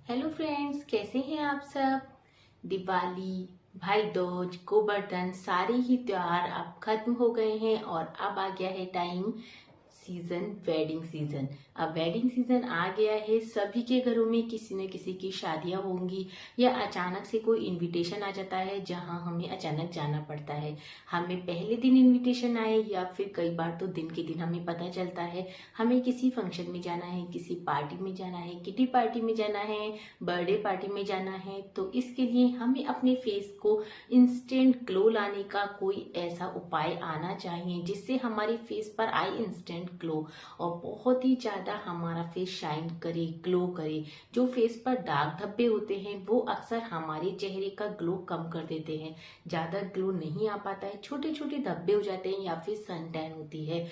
Hello friends, कैसे हैं आप सब। दिवाली, भाई दूज, गोवर्धन सारे ही त्योहार अब खत्म हो गए हैं और अब आ गया है टाइम वेडिंग सीजन। अब वेडिंग सीजन आ गया है। सभी के घरों में किसी न किसी की शादियां होंगी या अचानक से कोई इनविटेशन आ जाता है जहां हमें अचानक जाना पड़ता है। हमें पहले दिन इनविटेशन आए या फिर कई बार तो दिन के दिन हमें पता चलता है हमें किसी फंक्शन में जाना है, किसी पार्टी में जाना है, किटी पार्टी में जाना है, बर्थडे पार्टी में जाना है। तो इसके लिए हमें अपने फेस को इंस्टेंट ग्लो लाने का कोई ऐसा उपाय आना चाहिए जिससे हमारे फेस पर आए इंस्टेंट ग्लो और बहुत ही ज्यादा हमारा फेस शाइन करे, ग्लो करे। जो फेस पर दाग धब्बे होते हैं वो अक्सर हमारे चेहरे का ग्लो कम कर देते हैं। ज्यादा ग्लो नहीं आ पाता है, छोटे छोटे धब्बे हो जाते हैं या फिर सन टैन होती है।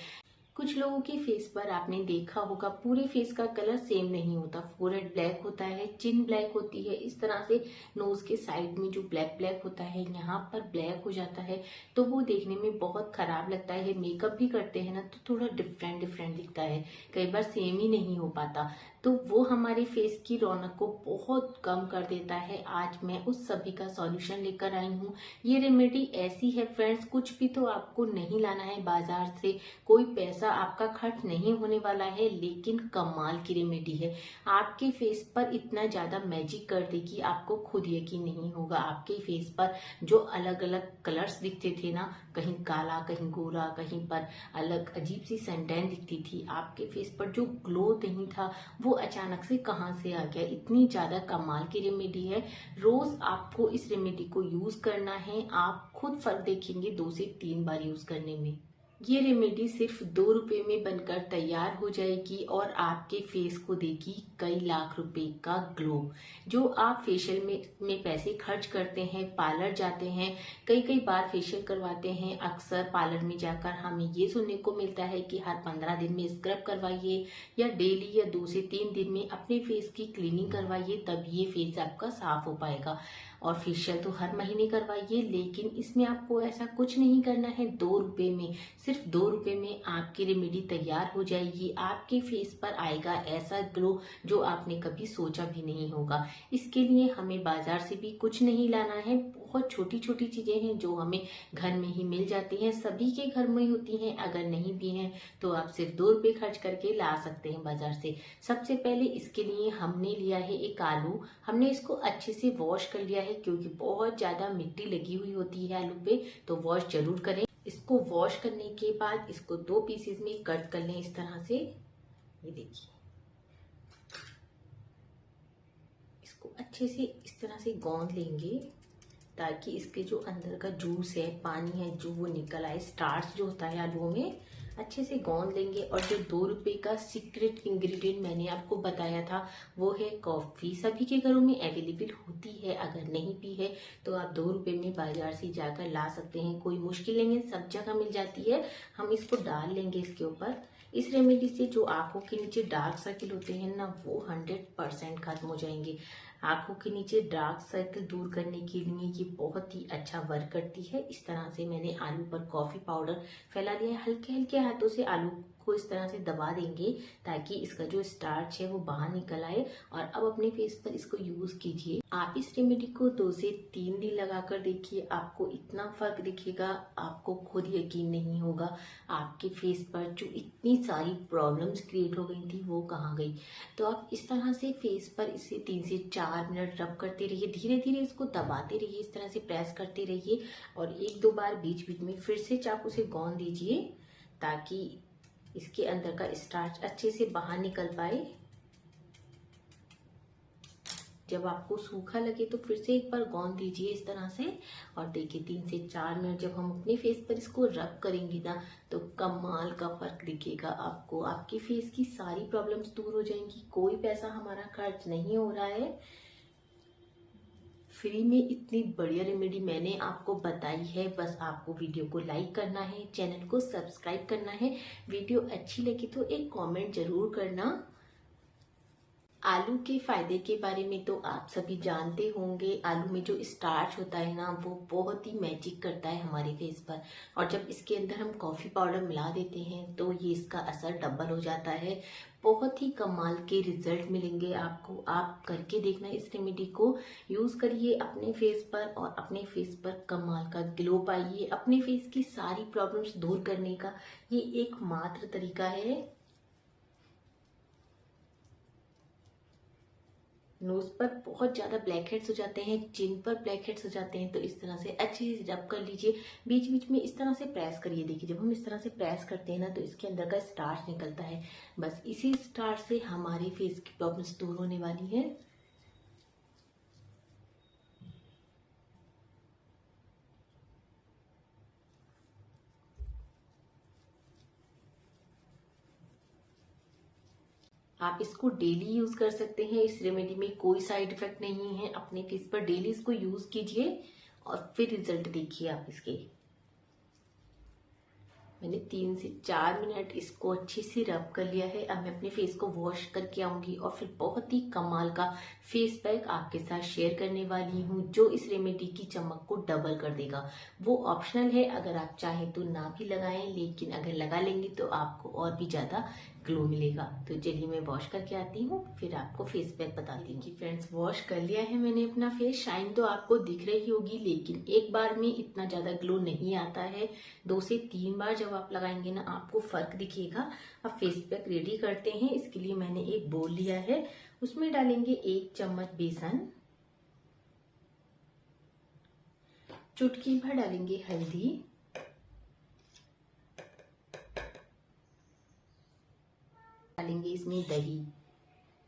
कुछ लोगों के फेस पर आपने देखा होगा पूरे फेस का कलर सेम नहीं होता। फोरहेड ब्लैक होता है, चिन ब्लैक होती है, इस तरह से नोज के साइड में जो ब्लैक ब्लैक होता है यहाँ पर ब्लैक हो जाता है। तो वो देखने में बहुत खराब लगता है। मेकअप भी करते हैं ना तो थोड़ा डिफरेंट डिफरेंट दिखता है, कई बार सेम ही नहीं हो पाता। तो वो हमारे फेस की रौनक को बहुत कम कर देता है। आज मैं उस सभी का सॉल्यूशन लेकर आई हूँ। ये रेमेडी ऐसी है फ्रेंड्स, कुछ भी तो आपको नहीं लाना है बाजार से, कोई पैसा आपका खर्च नहीं होने वाला है, लेकिन कमाल की रेमेडी है। आपके फेस पर इतना ज्यादा मैजिक कर देगी आपको खुद यकीन नहीं होगा। आपके फेस पर जो अलग अलग कलर्स दिखते थे ना, कहीं काला, कहीं गोरा, कहीं पर अलग अजीब सी सनटैन दिखती थी, आपके फेस पर जो ग्लो नहीं था वो अचानक से कहाँ से आ गया। इतनी ज्यादा कमाल की रेमेडी है। रोज आपको इस रेमेडी को यूज करना है। आप खुद फर्क देखेंगे 2 से 3 बार यूज करने में। ये रेमेडी सिर्फ 2 रुपए में बनकर तैयार हो जाएगी और आपके फेस को देगी कई लाख रुपए का ग्लो। जो आप फेशियल में पैसे खर्च करते हैं, पार्लर जाते हैं, कई कई बार फेशियल करवाते हैं, अक्सर पार्लर में जाकर हमें ये सुनने को मिलता है कि हर 15 दिन में स्क्रब करवाइए या डेली या 2 से 3 दिन में अपने फेस की क्लीनिंग करवाइए, तब ये फेस आपका साफ हो पाएगा। और फेशियल तो हर महीने करवाइए, लेकिन इसमें आपको ऐसा कुछ नहीं करना है। 2 रुपए में, सिर्फ 2 रुपए में आपकी रेमेडी तैयार हो जाएगी। आपके फेस पर आएगा ऐसा ग्लो जो आपने कभी सोचा भी नहीं होगा। इसके लिए हमें बाजार से भी कुछ नहीं लाना है। बहुत छोटी छोटी चीजें हैं जो हमें घर में ही मिल जाती हैं, सभी के घर में होती हैं। अगर नहीं भी हैं तो आप सिर्फ 2 रुपए खर्च करके ला सकते हैं बाजार से। सबसे पहले इसके लिए हमने लिया है एक आलू। हमने इसको अच्छे से वॉश कर लिया है क्योंकि बहुत ज्यादा मिट्टी लगी हुई होती है आलू पे, तो वॉश जरूर करें। इसको वॉश करने के बाद इसको 2 पीसेस में कट कर लें इस तरह से। ये देखिए, इसको अच्छे से इस तरह से गौंद लेंगे ताकि इसके जो अंदर का जूस है, पानी है, जो वो निकल आए। स्टार्च जो होता है आलूओं में, अच्छे से गौंद लेंगे। और जो 2 रुपए का सीक्रेट इंग्रेडिएंट मैंने आपको बताया था वो है कॉफी। सभी के घरों में अवेलेबल होती है, अगर नहीं भी है तो आप 2 रुपए में बाजार से जाकर ला सकते हैं। कोई मुश्किल नहीं है, सब जगह मिल जाती है। हम इसको डाल लेंगे इसके ऊपर। इस रेमेडी से जो आंखों के नीचे डार्क सर्किल होते हैं ना, वो 100% खत्म हो जाएंगे। आंखों के नीचे डार्क सर्कल दूर करने के लिए ये बहुत ही अच्छा वर्क करती है। इस तरह से मैंने आलू पर कॉफी पाउडर फैला दिया है। हल्के हल्के हाथों से आलू को इस तरह से दबा देंगे ताकि इसका जो स्टार्च है वो बाहर निकल आए। और अब अपने फेस पर इसको यूज कीजिए। आप इस रेमेडी को 2 से 3 दिन लगाकर देखिए, आपको इतना फर्क दिखेगा आपको खुद यकीन नहीं होगा। आपके फेस पर जो इतनी सारी प्रॉब्लम्स क्रिएट हो गई थी वो कहाँ गई। तो आप इस तरह से फेस पर इसे 3 से 4 मिनट रब करते रहिए। धीरे धीरे इसको दबाते रहिए, इस तरह से प्रेस करते रहिए और 1-2 बार बीच बीच में फिर से चाकू से गौंद दीजिए ताकि इसके अंदर का स्टार्च अच्छे से बाहर निकल पाए। जब आपको सूखा लगे तो फिर से एक बार गौंद दीजिए इस तरह से। और देखिए 3 से 4 मिनट जब हम अपने फेस पर इसको रब करेंगे ना तो कमाल का फर्क दिखेगा आपको। आपके फेस की सारी प्रॉब्लम्स दूर हो जाएंगी। कोई पैसा हमारा खर्च नहीं हो रहा है, फ्री में इतनी बढ़िया रेमेडी मैंने आपको बताई है। बस आपको वीडियो को लाइक करना है, चैनल को सब्सक्राइब करना है। वीडियो अच्छी लगी तो एक कमेंट जरूर करना। आलू के फायदे के बारे में तो आप सभी जानते होंगे। आलू में जो स्टार्च होता है ना वो बहुत ही मैजिक करता है हमारे फेस पर। और जब इसके अंदर हम कॉफी पाउडर मिला देते हैं तो ये इसका असर डबल हो जाता है। बहुत ही कमाल के रिजल्ट मिलेंगे आपको। आप करके देखना, इस रेमेडी को यूज करिए अपने फेस पर और अपने फेस पर कमाल का ग्लो पाइए। अपने फेस की सारी प्रॉब्लम्स दूर करने का ये एकमात्र तरीका है। नोज पर बहुत ज्यादा ब्लैक हेड्स हो जाते हैं, चिन पर ब्लैक हेड्स हो जाते हैं, तो इस तरह से अच्छे से रब कर लीजिए। बीच बीच में इस तरह से प्रेस करिए। देखिए जब हम इस तरह से प्रेस करते हैं ना तो इसके अंदर का स्टार्च निकलता है। बस इसी स्टार्च से हमारी फेस की प्रॉब्लम्स दूर होने वाली है। आप इसको डेली यूज कर सकते हैं। इस रेमेडी में कोई साइड इफेक्ट नहीं है। अपने फेस पर डेली इसको यूज कीजिए और फिर रिजल्ट देखिए आप इसके। मैंने 3 से 4 मिनट इसको अच्छे से रब कर लिया है। अब मैं अपने फेस को वॉश करके आऊंगी और फिर बहुत ही कमाल का फेस पैक आपके साथ शेयर करने वाली हूँ जो इस रेमेडी की चमक को डबल कर देगा। वो ऑप्शनल है, अगर आप चाहें तो ना भी लगाएं, लेकिन अगर लगा लेंगे तो आपको और भी ज्यादा ग्लो मिलेगा। तो चलिए मैं वॉश करके आती हूँ, फिर आपको फेस पैक बताती हूँ। फ्रेंड्स, वॉश कर लिया है मैंने अपना फेस। शाइन तो आपको दिख रही होगी, लेकिन एक बार में इतना ज्यादा ग्लो नहीं आता है। 2 से 3 बार जब आप लगाएंगे ना आपको फर्क दिखेगा। अब फेस पैक रेडी करते हैं। इसके लिए मैंने एक बोल लिया है, उसमें डालेंगे 1 चम्मच बेसन, चुटकी भर डालेंगे हल्दी, डालेंगे इसमें दही।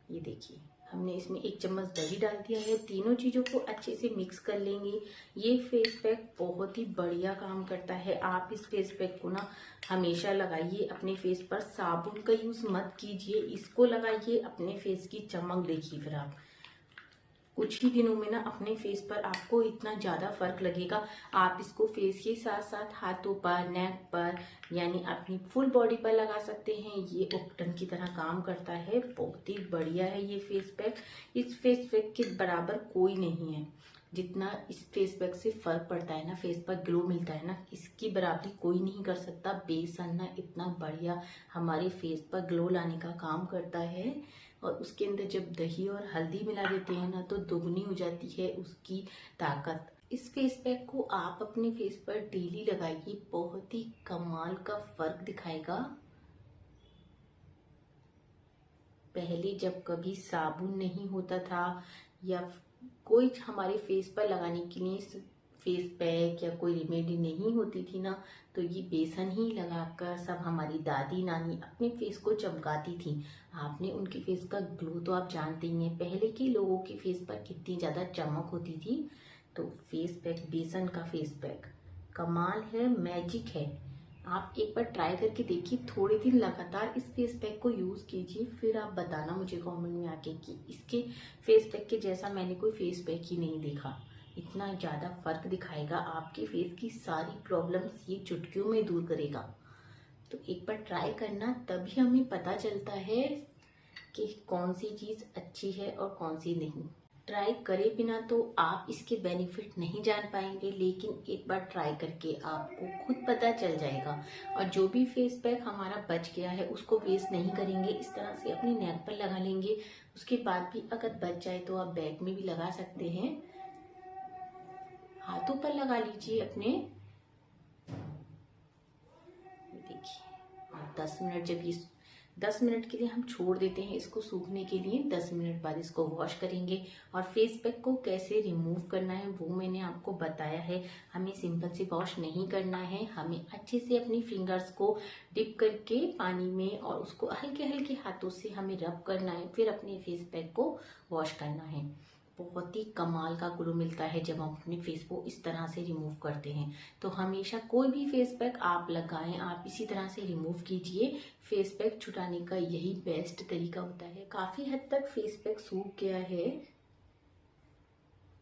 ये देखिए हमने इसमें 1 चम्मच दही डाल दिया है। तीनों चीजों को अच्छे से मिक्स कर लेंगे। ये फेस पैक बहुत ही बढ़िया काम करता है। आप इस फेस पैक को ना हमेशा लगाइए अपने फेस पर। साबुन का यूज मत कीजिए, इसको लगाइए, अपने फेस की चमक देखिए। फिर आप कुछ ही दिनों में ना अपने फेस पर आपको इतना ज्यादा फर्क लगेगा। आप इसको फेस के साथ साथ हाथों पर, नेक पर, यानी अपनी फुल बॉडी पर लगा सकते हैं। ये उपटन की तरह काम करता है। बहुत ही बढ़िया है ये फेस पैक। इस फेस पैक के बराबर कोई नहीं है। जितना इस फेस पैक से फर्क पड़ता है ना, फेस पर ग्लो मिलता है ना, इसकी बराबरी कोई नहीं कर सकता। बेसन ना इतना बढ़िया हमारे फेस पर ग्लो लाने का काम करता है। और उसके अंदर जब दही और हल्दी मिला देते हैं ना तो दोगुनी हो जाती है उसकी ताकत। इस फेस पैक को आप अपने फेस पर डेली लगाइए, बहुत ही कमाल का फर्क दिखाएगा। पहले जब कभी साबुन नहीं होता था या कोई हमारे फेस पर लगाने के लिए फेस पैक या कोई रेमेडी नहीं होती थी ना, तो ये बेसन ही लगाकर सब हमारी दादी नानी अपने फेस को चमकाती थी। आपने उनके फेस का ग्लो तो आप जानते ही हैं, पहले के लोगों के फेस पर कितनी ज्यादा चमक होती थी। तो फेस पैक, बेसन का फेस पैक कमाल है, मैजिक है। आप एक बार ट्राई करके देखिए। थोड़े दिन लगातार इस फेस पैक को यूज कीजिए, फिर आप बताना मुझे कमेंट में आके कि इसके फेस पैक के जैसा मैंने कोई फेस पैक ही नहीं देखा। इतना ज्यादा फर्क दिखाएगा, आपके फेस की सारी प्रॉब्लम्स ये चुटकियों में दूर करेगा। तो एक बार ट्राई करना, तभी हमें पता चलता है कि कौन सी चीज अच्छी है और कौन सी नहीं। ट्राई करे बिना तो आप इसके बेनिफिट नहीं जान पाएंगे, लेकिन एक बार ट्राई करके आपको खुद पता चल जाएगा। और जो भी फेस पैक हमारा बच गया है उसको वेस्ट नहीं करेंगे, इस तरह से अपनी नेक पर लगा लेंगे। उसके बाद भी अगर बच जाए तो आप बैक में भी लगा सकते हैं, हाथों पर लगा लीजिए अपने। देखिए 10 मिनट, जब ये 10 मिनट के लिए हम छोड़ देते हैं इसको सूखने के लिए, 10 मिनट बाद इसको वॉश करेंगे। और फेस पैक को कैसे रिमूव करना है वो मैंने आपको बताया है। हमें सिंपल से वॉश नहीं करना है, हमें अच्छे से अपनी फिंगर्स को डिप करके पानी में और उसको हल्के हल्के हाथों से हमें रब करना है, फिर अपने फेस पैक को वॉश करना है। बहुत ही कमाल का ग्लो मिलता है जब हम अपने फेस को इस तरह से रिमूव करते हैं। तो हमेशा कोई भी फेस पैक आप लगाएं, आप इसी तरह से रिमूव कीजिए। फेस पैक छुटाने का यही बेस्ट तरीका होता है। काफी हद तक फेस पैक सूख गया है।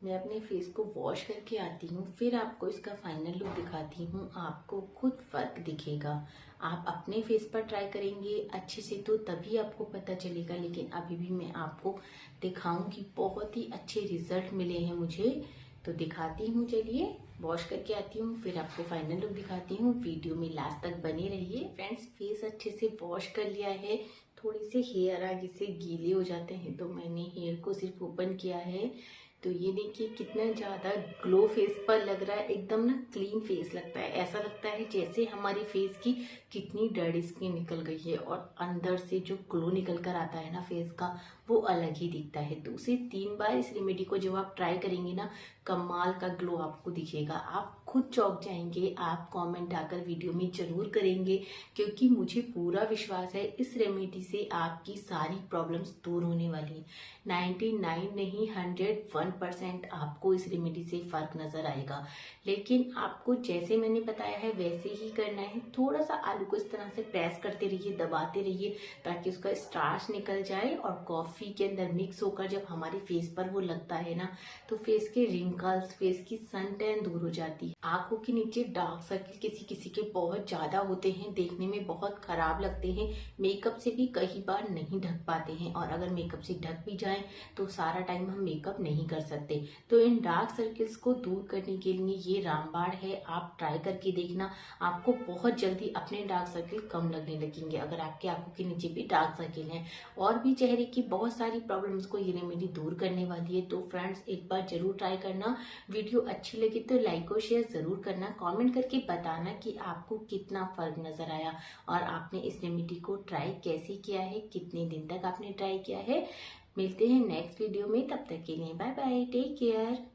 मैं अपने फेस को वॉश करके आती हूँ, फिर आपको इसका फाइनल लुक दिखाती हूँ। आपको खुद फर्क दिखेगा। आप अपने फेस पर ट्राई करेंगे अच्छे से तो तभी आपको पता चलेगा, लेकिन अभी भी मैं आपको दिखाऊंगी। बहुत ही अच्छे रिजल्ट मिले हैं मुझे, तो दिखाती हूँ। चलिए वॉश करके आती हूँ, फिर आपको फाइनल लुक दिखाती हूँ। वीडियो में लास्ट तक बने रहिए। फ्रेंड्स, फेस अच्छे से वॉश कर लिया है, थोड़े से हेयर आगे से गीले हो जाते हैं, तो मैंने हेयर को सिर्फ ओपन किया है। तो ये देखिए कितना ज़्यादा ग्लो फेस पर लग रहा है, एकदम ना क्लीन फेस लगता है। ऐसा लगता है जैसे हमारे फेस की कितनी डेड स्किन निकल गई है और अंदर से जो ग्लो निकल कर आता है ना फेस का, वो अलग ही दिखता है। तो उसे 3 बार इस रेमेडी को जब आप ट्राई करेंगे ना, कमाल का ग्लो आपको दिखेगा। आप खुद चौंक जाएंगे। आप कमेंट आकर वीडियो में जरूर करेंगे, क्योंकि मुझे पूरा विश्वास है इस रेमेडी से आपकी सारी प्रॉब्लम्स दूर होने वाली है। 99 नहीं 101% आपको इस रेमेडी से फर्क नजर आएगा। लेकिन आपको जैसे मैंने बताया है वैसे ही करना है। थोड़ा सा आलू को इस तरह से प्रेस करते रहिए, दबाते रहिए, ताकि उसका स्टार्च निकल जाए और कॉफी के अंदर मिक्स होकर जब हमारे फेस पर वो लगता है ना, तो फेस के रिंकल्स, फेस की सन टैन दूर हो जाती है। आंखों के नीचे डार्क सर्किल किसी किसी के बहुत ज्यादा होते हैं, देखने में बहुत खराब लगते हैं, मेकअप से भी कई बार नहीं ढक पाते हैं, और अगर मेकअप से ढक भी जाए तो सारा टाइम हम मेकअप नहीं कर सकते। तो इन डार्क सर्किल्स को दूर करने के लिए ये रामबाण है, आप ट्राई करके देखना। आपको बहुत जल्दी अपने डार्क सर्किल कम लगने लगेंगे, अगर आपके आंखों के नीचे भी डार्क सर्किल हैं। और भी चेहरे की बहुत सारी प्रॉब्लम्स को ये रेमेडी दूर करने वाली है। तो फ्रेंड्स, एक बार जरूर ट्राई करना। वीडियो अच्छी लगी तो लाइक और शेयर जरूर करना। कमेंट करके बताना कि आपको कितना फर्क नजर आया और आपने इस रेमेडी को ट्राई कैसे किया है, कितने दिन तक आपने ट्राई किया है। मिलते हैं नेक्स्ट वीडियो में, तब तक के लिए बाय बाय, टेक केयर।